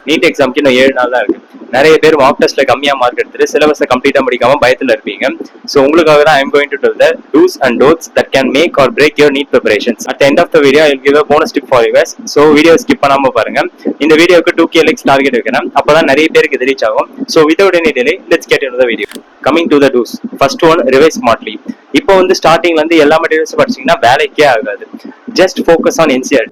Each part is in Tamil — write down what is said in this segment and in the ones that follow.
நீட் எக்ஸாம்க்கு இன்னும் 7 நாள் தான் இருக்கு. நிறைய பேர் மார்க் டெஸ்ட்ல கம்மியா மார்க் எடுத்துட்டு சிலபஸை கம்ப்ளீட்டா முடிக்காம பயத்துல இருப்பீங்க. ஸோ உங்களுக்காக தான் I'm going to tell the dos and don'ts that can make or break your NEET preparations. At end of the video I will give a bonus tip for you guys. So video skip பண்ணாம பாருங்க. இந்த வீடியோக்கு 2K likes டார்கெட் வைக்கிறேன். அப்பதான் நிறைய பேருக்கு இது ரீச் ஆகும். So without any delay let's get into the video. Coming to the dos. First one, revise smartly. இப்போ ஸ்டார்டிங்ல இருந்து எல்லா மெட்டீரியல்ஸும் படிச்சீங்கன்னா வேலைக்கே ஆகாது. Just focus on NCERT.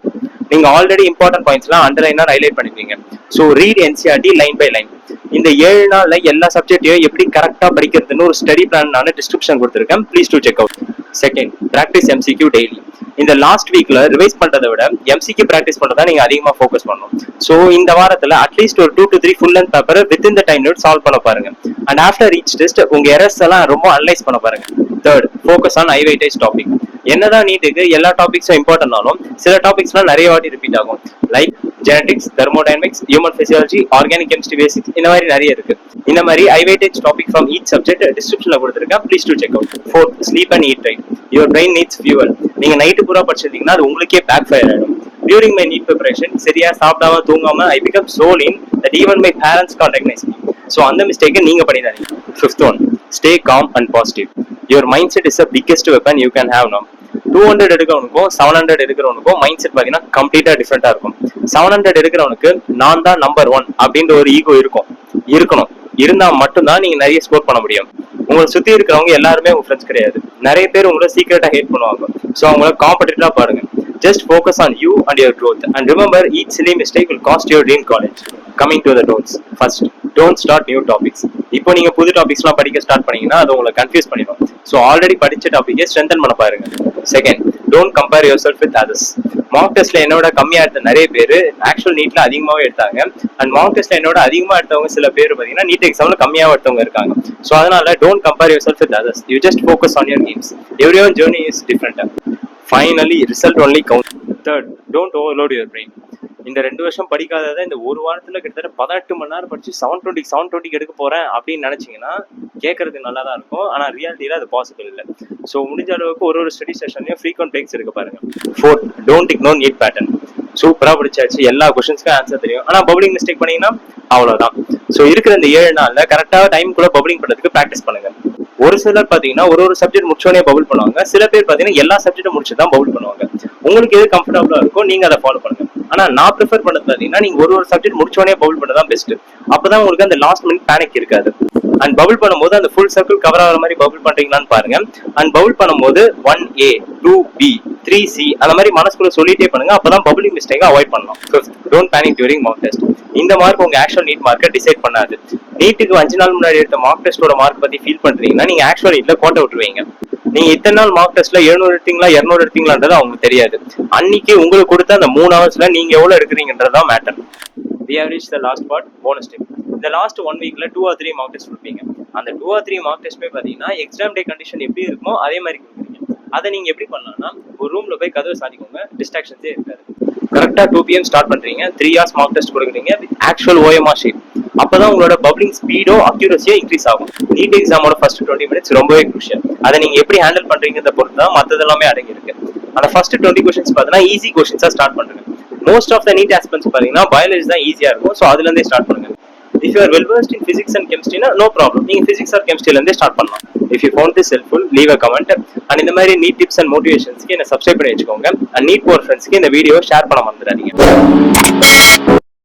நீங்க ஆல்ரெடி இம்பார்ட்டன்ட் பாயிண்ட்ஸ்லாம் அண்டர்லைனா ஹைலைட் பண்ணிருக்கீங்க. So read NCERT line by line. இந்த 7 நாள்ல எல்லா சப்ஜெக்டையும் எப்படி கரெக்டா படிக்கிறதுன்னு ஒரு ஸ்டடி பிளான் நான் டிஸ்கிரிப்ஷன் கொடுத்துருக்கேன். Please do check out. Second, practice MCQ daily. இந்த லாஸ்ட் வீக்ல ரிவைஸ் பண்றதை விட MCQ பிராக்டிஸ் பண்றதா நீங்க அதிகமா ஃபோக்கஸ் பண்ணணும். ஸோ இந்த வாரத்துல அட்லீஸ்ட் ஒரு 2 to 3 full length paper within the time limit solve பண்ண பாருங்க. அண்ட் ஆஃப்டர் ஈச் டெஸ்ட் உங்க எரர்ஸ் எல்லாம் ரொம்ப அனலைஸ் பண்ண பாருங்க. Third, focus on highlighted topic. என்னதான் நீட்டுக்கு எல்லா டாபிக்ஸும் இம்பார்ட்டன்ட்னாலும் சில டாபிக்ஸ்லாம் நிறைய வாட்டி ரிப்பீட் ஆகும். Like genetics, thermodynamics, human physiology, organic chemistry basics, இந்த மாதிரி நிறைய இருக்கு. இந்த மாதிரி highlighted topic from each subject டிஸ்கிரிப்ஷன்ல கொடுத்துருக்கேன். Please do check out. Fourth, sleep and eat right. Your brain needs fuel. நீங்க நைட்டு பூரா படிச்சிருந்தீங்கன்னா அது உங்களுக்கே பேக் ஃபயர் ஆயிடும். டியூரிங் மை நீட் ப்ரிப்பரேஷன் சரியா சாப்பிடாம தூங்காம I become so lean that even my parents can't recognise me. So அந்த மிஸ்டேக்கை நீங்க பண்ணிடாதீங்க. Fifth one, stay calm and positive. Your mind set is the biggest weapon you can have now. 200 எடுக்கிறவனுக்கும் 700 எடுக்கிறவனுக்கும் மைண்ட் செட் பாத்தீங்கன்னா கம்ப்ளீட்டா டிஃப்ரெண்டா இருக்கும். 700 எடுக்கிறவனுக்கு நான் தான் நம்பர் 1 அப்படின்ற ஒரு ஈகோ இருக்கணும். இருந்தா மட்டும்தான் நீங்க நிறைய ஸ்கோர் பண்ண முடியும். உங்களை சுத்தி இருக்கிறவங்க எல்லாருமே உங்க ஃப்ரெண்ட்ஸ் கிடையாது. நிறைய பேர் உங்களை சீக்கிரட்டா ஹேட் பண்ணுவாங்க. ஸோ அவங்கள காம்படிட்டா பாருங்க. Just focus on you and your growth. And remember, each silly mistake will cost your dream college. Coming to the don'ts. First, don't start new topics. இப்போ நீங்க புது டாபிக்ஸ்லாம் படிக்க ஸ்டார்ட் பண்ணீங்கன்னா அது உங்களை கன்ஃபியூஸ் பண்ணிடும். ஸோ ஆல்ரெடி படிச்ச டாபிக்கை ஸ்ட்ரென்தன் பண்ண பாருங்க. Second, don't compare yourself with others. Mark டெஸ்ட்ல என்னோட கம்மியா எடுத்த நிறைய பேர் ஆக்சுவல் நீட்ல அதிகமாவே எடுத்தாங்க. அண்ட் மார்க் டெஸ்ட்ல என்னோட அதிகமா எடுத்தவங்க சில பேர் பாத்தீங்கன்னா நீட் எக்ஸாம்ல கம்மியா எடுத்தவங்க இருக்காங்க. ஸோ அதனால don't compare yourself with others. You just focus on your games. Everyone journey is different. Finally, result only counts. Third, don't overload your brain. இந்த 2 வருஷம் படிக்காததை இந்த ஒரு வாரத்துல கிட்டத்தட்ட 18 மணி நேரம் படிச்சு 720 எடுக்க போறேன் அப்படின்னு நினைச்சீங்கன்னா கேட்கறதுக்கு நல்லா தான் இருக்கும். ஆனா ரியாலிட்டியில அது பாசிபிள் இல்லை. ஸோ முடிஞ்ச அளவுக்கு ஒரு ஸ்டடி செஷன்லயும் ஃப்ரீக்வெண்ட் பிரேக்ஸ் எடுக்க பாருங்க. Fourth, don't ignore NEET pattern. சூப்பரா படிச்சாச்சு, எல்லா கொஸ்டின்ஸ்க்கும் ஆன்சர் தெரியும், ஆனா பப்ளிங் மிஸ்டேக் பண்ணீங்கன்னா அவ்வளவுதான். ஸோ இருக்கிற இந்த 7 நாள்ல கரெக்டா டைம் கூட பப்ளிங் பண்றதுக்கு ப்ராக்டிஸ் பண்ணுங்க. ஒரு சிலர் பாத்தீங்கன்னா ஒரு சப்ஜெக்ட் முடிச்சோடனே பபுள் பண்ணுவாங்க. சில பேர் பாத்தீங்கன்னா எல்லா சப்ஜெக்டும் முடிச்சுதான் பபுள் பண்ணுவாங்க. உங்களுக்கு எது கம்ஃபர்டபுளா இருக்கோ நீங்க அதை ஃபாலோ பண்ணுங்க. ஆனா நான் ப்ரிஃபர் பண்ணது பாத்தீங்கன்னா நீங்க ஒரு சப்ஜெக்ட் முடிச்சோடனே பபுள் பண்ணதான் பெஸ்ட். அப்பதான் உங்களுக்கு அந்த லாஸ்ட் மினிட் பேனிக் இருக்காது. அண்ட் பபுள் பண்ணும்போது அந்த ஃபுல் சர்க்கிள் கவர் ஆகிற மாதிரி பபுள் பண்றீங்களான்னு பாருங்க. அண்ட் பபுள் பண்ணும்போது 1A 2B 3C அந்த மாதிரி மனசுக்குள்ள சொல்லிட்டே பண்ணுங்க. அப்பதான் பபுளிங் மிஸ்டேக் அவாய்ட் பண்ணலாம். Fifth, don't panic during mark test. இந்த மார்க் உங்க ஆக்சுவல் நீட் மார்க்கை டிசைட் பண்ணாது. நீட்டுக்கு 5 நாள் முன்னாடி எடுத்த மார்க் டெஸ்டோட மார்க் பத்தி ஃபீல் பண்றீங்கன்னா நீங்க ஆக்சுவல் நீட்ல கோட்டை விட்டுருவீங்க. நீங்க இத்தனை நாள் மார்க் டெஸ்ட்ல 700 எடுத்தீங்களா 200 எடுத்தீங்களான்றது அவங்களுக்கு தெரியாது. அன்னைக்கு உங்களுக்கு கொடுத்த அந்த 3 ஹவர்ஸ்ல நீங்க எவ்வளவு எடுக்கிறீங்கன்றதுதான் matter. We have reached the last part, bonus tip. இந்த லாஸ்ட் 1 வீக்ல 2 or 3 மார்க் டெஸ்ட் கொடுப்பீங்க. அந்த 2 or 3 மார்க் டெஸ்ட்மே பாத்தீங்கன்னா எக்ஸாம் டே கண்டிஷன் எப்படி இருக்குமோ அதே மாதிரி கொடுக்குறீங்க. அதை நீங்க எப்படி பண்ணலாம்னா ஒரு ரூம்ல போய் கதவை சாத்திக்கோங்க, டிஸ்ட்ராக்ஷன்ஸே இருக்காது. கரெக்டா 2 PM ஸ்டார்ட் பண்றீங்க, 3 hours மார்க் டெஸ்ட் கொடுக்குறீங்க வித் ஆக்சுவல் OMR ஷீட். அப்பதான் உங்களோட பப்ளிங் ஸ்பீடோ அக்யூரஸியோ இன்க்ரீஸ் ஆகும். நீட் எக்ஸாமோட ஃபர்ஸ்ட் 20 minutes ரொம்பவே க்ரூஷியல். அதை நீங்க எப்படி ஹேண்டில் பண்றீங்கிறத பொறுத்து தான் மற்றது எல்லாமே அடங்கி இருக்கு. ஆனா ஃபர்ஸ்ட் 20 கொஸ்டின்ஸ் பாத்தீங்கன்னா ஈஸி கொஸ்டின்ஸா ஸ்டார்ட் பண்ணுங்க. Most of the NEET aspirants பாத்தீங்கன்னா பயாலஜி தான் ஈஸியா இருக்கும். ஸோ அதுல இருந்தே ஸ்டார்ட் பண்ணுங்க. If you are well versed in physics and chemistry, no problem. நீங்க physics or chemistry ல இருந்தே ஸ்டார்ட் பண்ணலாம். If you found this helpful, leave a comment. And இந்த மாதிரி நீட் டிப்ஸ் அண்ட் மோட்டிவேஷன்ஸ்க்கு என்ன சப்ஸ்கிரைப் பண்ணி வச்சுக்கோங்க. அண்ட் நீட் போற ஃப்ரெண்ட்ஸ்க்கு இந்த வீடியோ ஷேர் பண்ண மறந்துடாதீங்க.